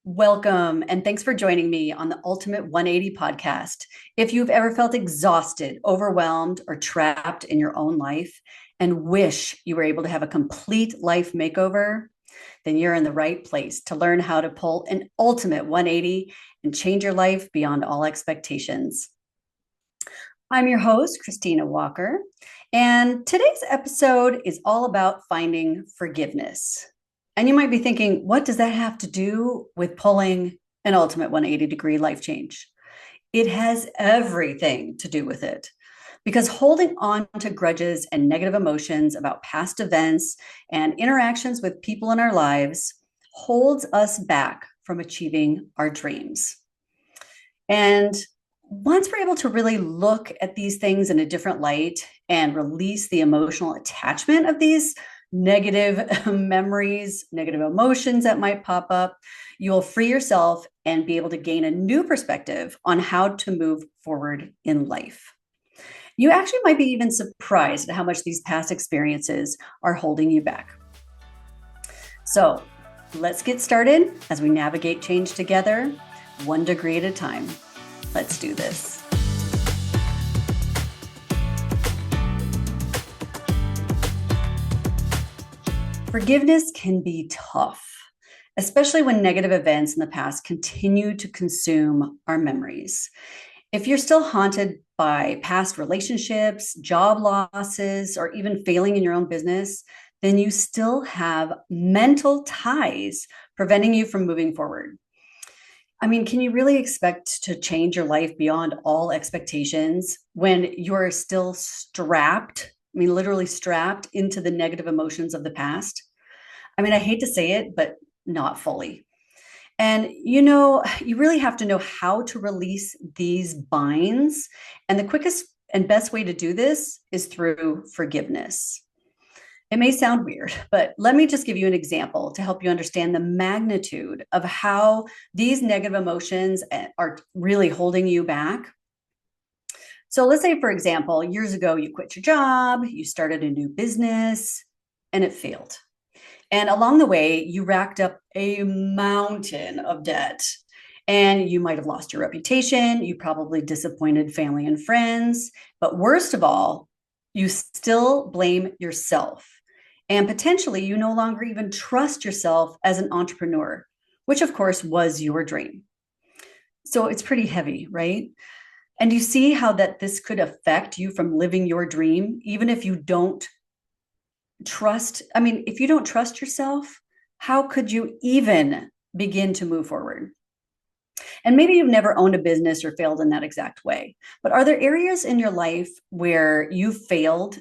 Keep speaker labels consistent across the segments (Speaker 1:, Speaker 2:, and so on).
Speaker 1: Welcome, and thanks for joining me on the Ultimate 180 podcast. If you've ever felt exhausted, overwhelmed, or trapped in your own life and wish you were able to have a complete life makeover, then you're in the right place to learn how to pull an ultimate 180 and change your life beyond all expectations. I'm your host, Kristina Walker, and today's episode is all about finding forgiveness. And you might be thinking, what does that have to do with pulling an ultimate 180-degree life change? It has everything to do with it. Because holding on to grudges and negative emotions about past events and interactions with people in our lives holds us back from achieving our dreams. And once we're able to really look at these things in a different light and release the emotional attachment of these negative memories, negative emotions that might pop up, you'll free yourself and be able to gain a new perspective on how to move forward in life. You actually might be even surprised at how much these past experiences are holding you back. So let's get started as we navigate change together, 1 degree at a time. Let's do this. Forgiveness can be tough, especially when negative events in the past continue to consume our memories. If you're still haunted by past relationships, job losses, or even failing in your own business, then you still have mental ties preventing you from moving forward. I mean, can you really expect to change your life beyond all expectations when you're still strapped? I mean, literally strapped into the negative emotions of the past. I mean, I hate to say it, but not fully. And you really have to know how to release these binds. And the quickest and best way to do this is through forgiveness. It may sound weird, but let me just give you an example to help you understand the magnitude of how these negative emotions are really holding you back. So let's say, for example, years ago, you quit your job, you started a new business, and it failed. And along the way, you racked up a mountain of debt. And you might have lost your reputation. You probably disappointed family and friends. But worst of all, you still blame yourself. And potentially, you no longer even trust yourself as an entrepreneur, which of course was your dream. So it's pretty heavy, right? And you see how that this could affect you from living your dream, even if you don't trust. I mean, if you don't trust yourself, how could you even begin to move forward? And maybe you've never owned a business or failed in that exact way, but are there areas in your life where you failed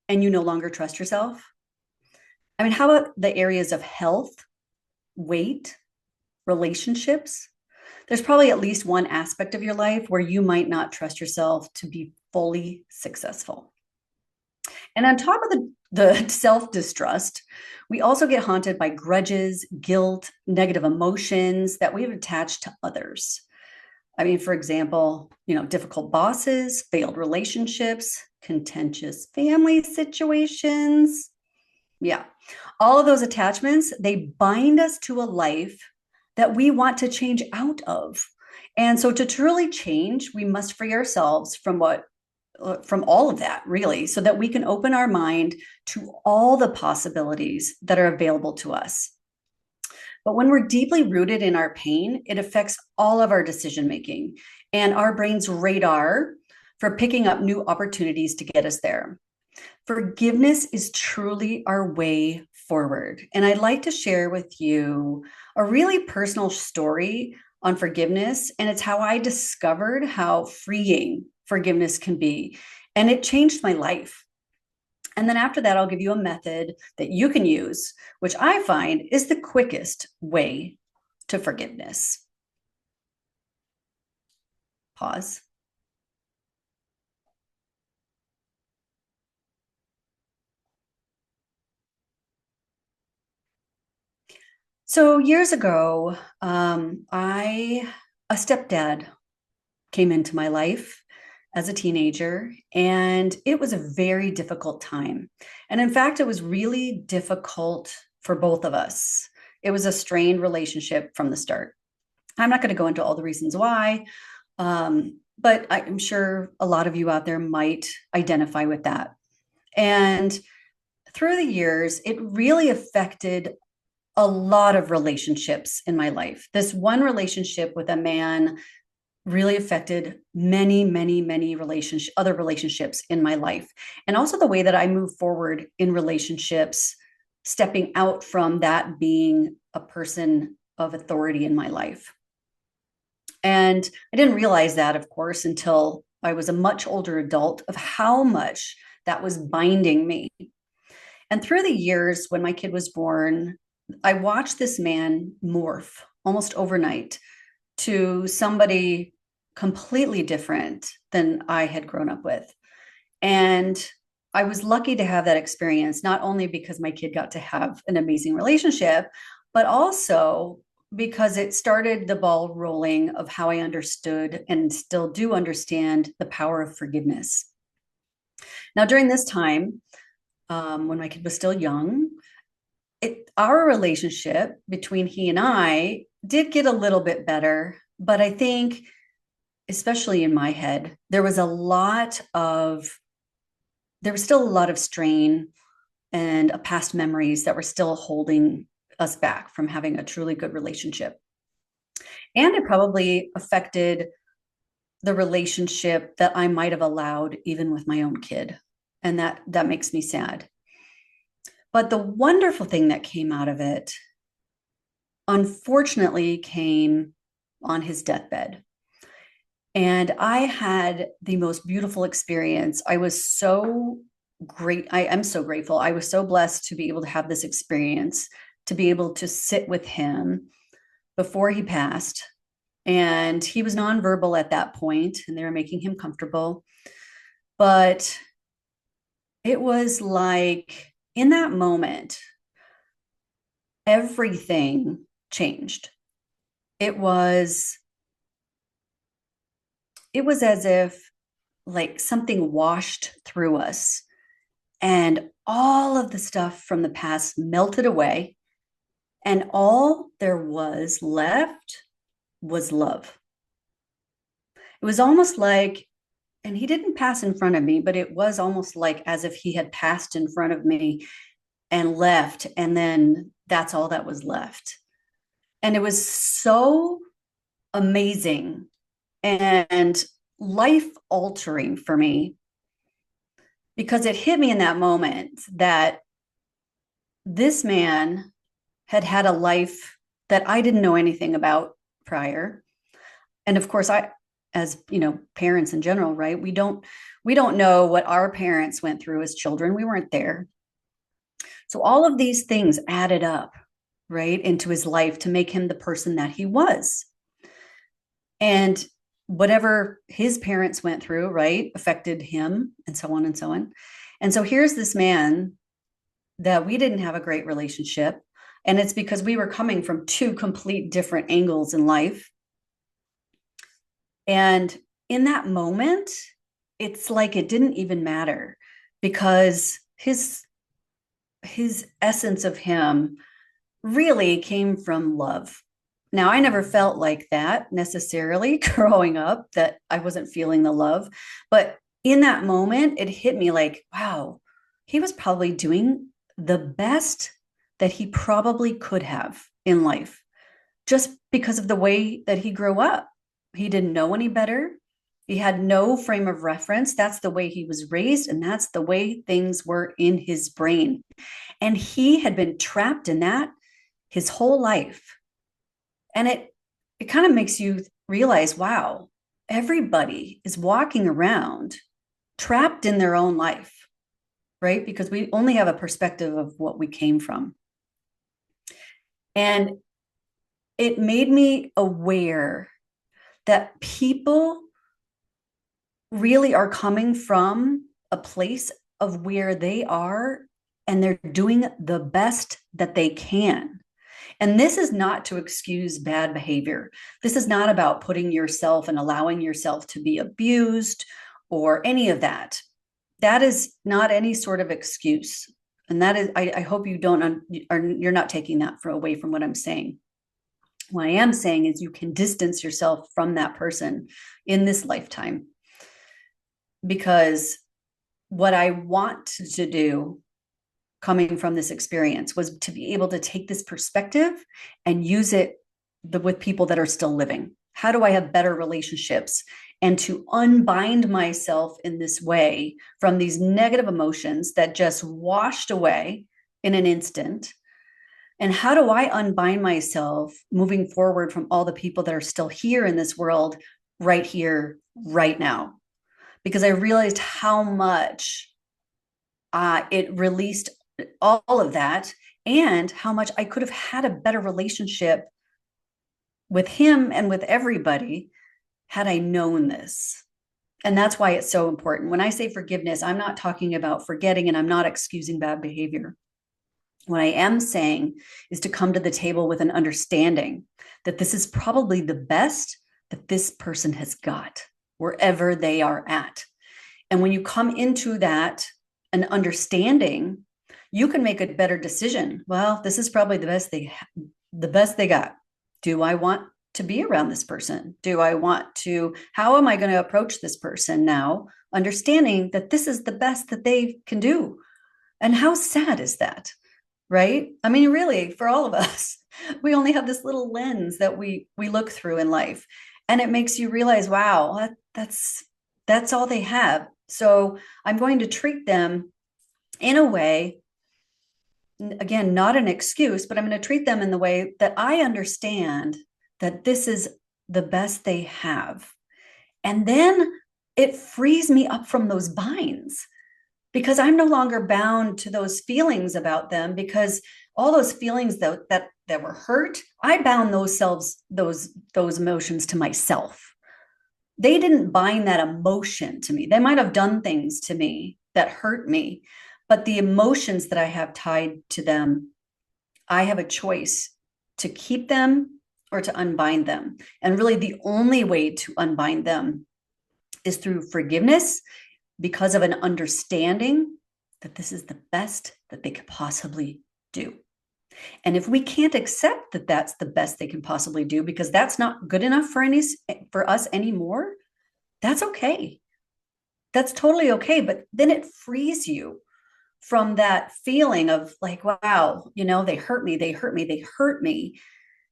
Speaker 1: and you no longer trust yourself? I mean, how about the areas of health, weight, relationships? There's probably at least one aspect of your life where you might not trust yourself to be fully successful. And on top of the self-distrust, we also get haunted by grudges, guilt, negative emotions that we've attached to others. I mean, for example, difficult bosses, failed relationships, contentious family situations. Yeah, all of those attachments, they bind us to a life that we want to change out of. And so to truly change, we must free ourselves from all of that, really, so that we can open our mind to all the possibilities that are available to us. But when we're deeply rooted in our pain, it affects all of our decision making and our brain's radar for picking up new opportunities to get us there. Forgiveness is truly our way forward. And I'd like to share with you a really personal story on forgiveness. And it's how I discovered how freeing forgiveness can be. And it changed my life. And then after that, I'll give you a method that you can use, which I find is the quickest way to forgiveness. Pause. So years ago, a stepdad came into my life as a teenager, and it was a very difficult time. And in fact, it was really difficult for both of us. It was a strained relationship from the start. I'm not going to go into all the reasons why, but I'm sure a lot of you out there might identify with that. And through the years, it really affected a lot of relationships in my life. This one relationship with a man really affected many, many, many other relationships in my life. And also the way that I move forward in relationships, stepping out from that being a person of authority in my life. And I didn't realize that, of course, until I was a much older adult, of how much that was binding me. And through the years, when my kid was born, I watched this man morph almost overnight to somebody completely different than I had grown up with. And I was lucky to have that experience, not only because my kid got to have an amazing relationship, but also because it started the ball rolling of how I understood and still do understand the power of forgiveness. Now, during this time, when my kid was still young, our relationship between he and I did get a little bit better, but I think, especially in my head, there was still a lot of strain and past memories that were still holding us back from having a truly good relationship. And it probably affected the relationship that I might have allowed even with my own kid. And that makes me sad. But the wonderful thing that came out of it, unfortunately, came on his deathbed. And I had the most beautiful experience. I was so great. I am so grateful. I was so blessed to be able to have this experience, to be able to sit with him before he passed. And he was nonverbal at that point, and they were making him comfortable. But it was like in that moment, everything changed. It was as if like something washed through us, and all of the stuff from the past melted away, and all there was left was love. It was almost like, and he didn't pass in front of me, but it was almost like as if he had passed in front of me and left, and then that's all that was left. And it was so amazing and life altering for me, because it hit me in that moment that this man had had a life that I didn't know anything about prior. And of course, as you know, parents in general, right? We don't know what our parents went through as children. We weren't there. So all of these things added up, right, into his life to make him the person that he was. And whatever his parents went through, right, affected him, and so on and so on. And so here's this man that we didn't have a great relationship. And it's because we were coming from two complete different angles in life. And in that moment, it's like it didn't even matter, because his essence of him really came from love. Now, I never felt like that necessarily growing up, that I wasn't feeling the love. But in that moment, it hit me like, wow, he was probably doing the best that he probably could have in life, just because of the way that he grew up. He didn't know any better. He had no frame of reference. That's the way he was raised, and that's the way things were in his brain. And he had been trapped in that his whole life. And it kind of makes you realize, wow, everybody is walking around trapped in their own life, right? Because we only have a perspective of what we came from. And it made me aware that people really are coming from a place of where they are, and they're doing the best that they can. And this is not to excuse bad behavior. This is not about putting yourself and allowing yourself to be abused or any of that. That is not any sort of excuse. And that is, I hope you don't, you're not taking that away from what I'm saying. What I am saying is you can distance yourself from that person in this lifetime, because what I want to do coming from this experience was to be able to take this perspective and use it with people that are still living. How do I have better relationships? And to unbind myself in this way from these negative emotions that just washed away in an instant. And how do I unbind myself moving forward from all the people that are still here in this world, right here, right now? Because I realized how much it released all of that, and how much I could have had a better relationship with him and with everybody had I known this. And that's why it's so important. When I say forgiveness, I'm not talking about forgetting, and I'm not excusing bad behavior. What I am saying is to come to the table with an understanding that this is probably the best that this person has got wherever they are at. And when you come into that, an understanding, you can make a better decision. Well, this is probably the best they got. Do I want to be around this person? How am I going to approach this person now, understanding that this is the best that they can do? And how sad is that? Right? I mean, really, for all of us, we only have this little lens that we look through in life. And it makes you realize, wow, that's all they have. So I'm going to treat them in a way, again, not an excuse, but I'm going to treat them in the way that I understand that this is the best they have. And then it frees me up from those binds, because I'm no longer bound to those feelings about them, because all those feelings that were hurt, I bound those emotions to myself. They didn't bind that emotion to me. They might have done things to me that hurt me, but the emotions that I have tied to them, I have a choice to keep them or to unbind them. And really, the only way to unbind them is through forgiveness, because of an understanding that this is the best that they could possibly do. And if we can't accept that that's the best they can possibly do, because that's not good enough for us anymore, that's okay. That's totally okay. But then it frees you from that feeling of like, wow, they hurt me, they hurt me, they hurt me.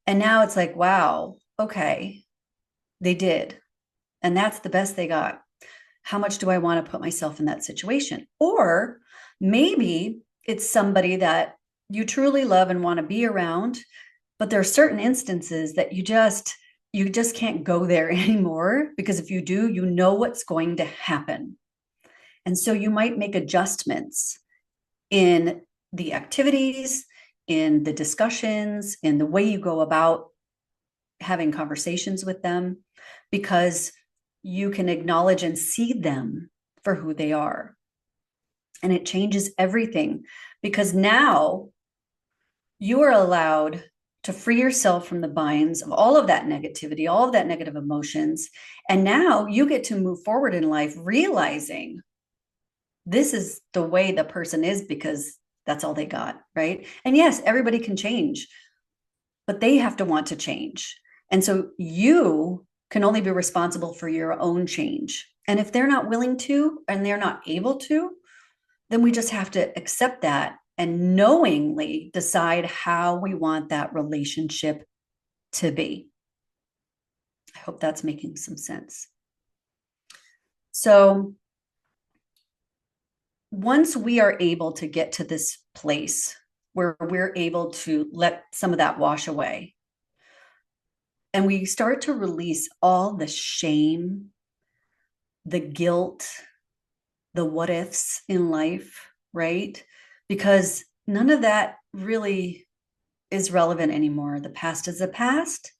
Speaker 1: And now it's like, wow, okay, they did. And that's the best they got. How much do I want to put myself in that situation? Or maybe it's somebody that you truly love and want to be around, but there are certain instances that you just can't go there anymore, because if you do, you know what's going to happen. And so you might make adjustments in the activities, in the discussions, in the way you go about having conversations with them, because you can acknowledge and see them for who they are. And it changes everything, because now you are allowed to free yourself from the binds of all of that negativity, all of that negative emotions. And now you get to move forward in life realizing this is the way the person is, because that's all they got, right? And yes, everybody can change, but they have to want to change. And so you can only be responsible for your own change. And if they're not willing to, and they're not able to, then we just have to accept that and knowingly decide how we want that relationship to be. I hope that's making some sense. So once we are able to get to this place where we're able to let some of that wash away, and we start to release all the shame, the guilt, the what ifs in life, right? Because none of that really is relevant anymore. The past is the past.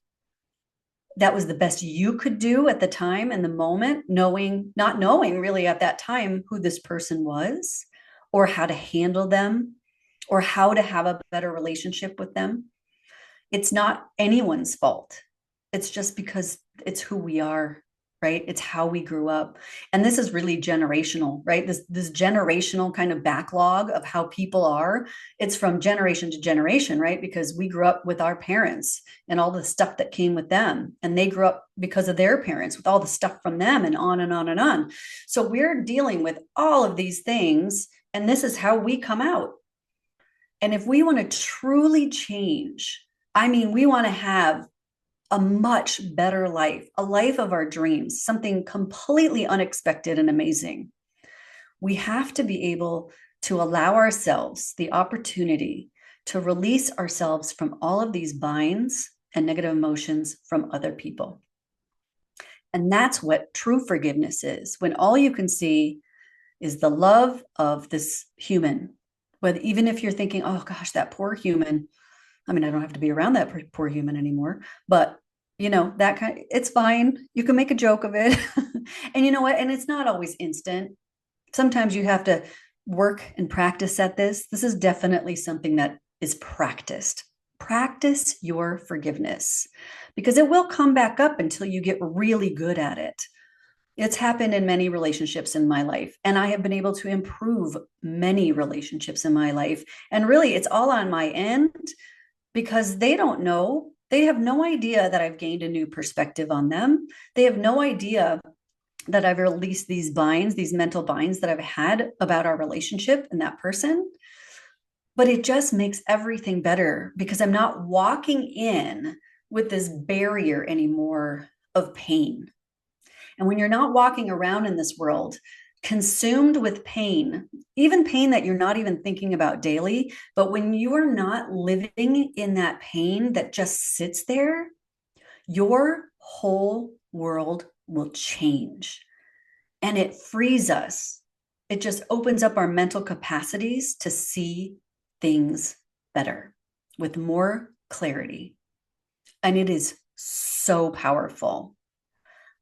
Speaker 1: That was the best you could do at the time and the moment, not knowing really at that time who this person was, or how to handle them, or how to have a better relationship with them. It's not anyone's fault. It's just because it's who we are. right? It's how we grew up. And this is really generational, right? This generational kind of backlog of how people are. It's from generation to generation, right? Because we grew up with our parents and all the stuff that came with them. And they grew up because of their parents with all the stuff from them, and on and on and on. So we're dealing with all of these things, and this is how we come out. And if we want to truly change, I mean, we want to have a much better life, a life of our dreams, something completely unexpected and amazing. We have to be able to allow ourselves the opportunity to release ourselves from all of these binds and negative emotions from other people. And that's what true forgiveness is, when all you can see is the love of this human. But even if you're thinking, oh gosh, that poor human, I mean, I don't have to be around that poor human anymore, but that kind, it's fine. You can make a joke of it. And you know what? And it's not always instant. Sometimes you have to work and practice at this. This is definitely something that is practiced. Practice your forgiveness, because it will come back up until you get really good at it. It's happened in many relationships in my life, and I have been able to improve many relationships in my life. And really, it's all on my end, because they don't know. They have no idea that I've gained a new perspective on them. They have no idea that I've released these binds, these mental binds that I've had about our relationship and that person. But it just makes everything better, because I'm not walking in with this barrier anymore of pain. And when you're not walking around in this world consumed with pain, even pain that you're not even thinking about daily, but when you are not living in that pain that just sits there, your whole world will change. And it frees us. It just opens up our mental capacities to see things better with more clarity. And it is so powerful.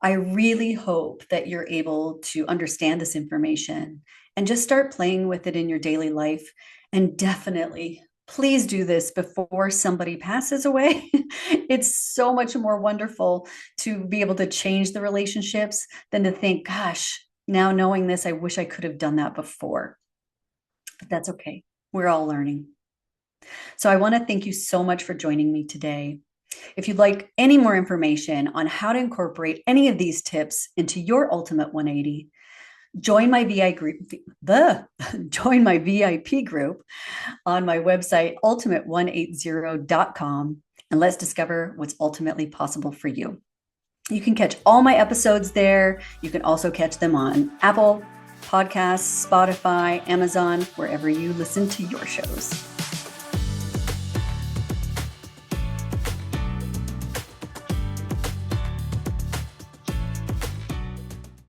Speaker 1: I really hope that you're able to understand this information and just start playing with it in your daily life. And definitely, please do this before somebody passes away. It's so much more wonderful to be able to change the relationships than to think, gosh, now knowing this, I wish I could have done that before. But that's okay. We're all learning. So I want to thank you so much for joining me today. If you'd like any more information on how to incorporate any of these tips into your ultimate 180, join my VIP group on my website, ultimate180.com, and let's discover what's ultimately possible for you. You can catch all my episodes there. You can also catch them on Apple Podcasts, Spotify, Amazon, wherever you listen to your shows.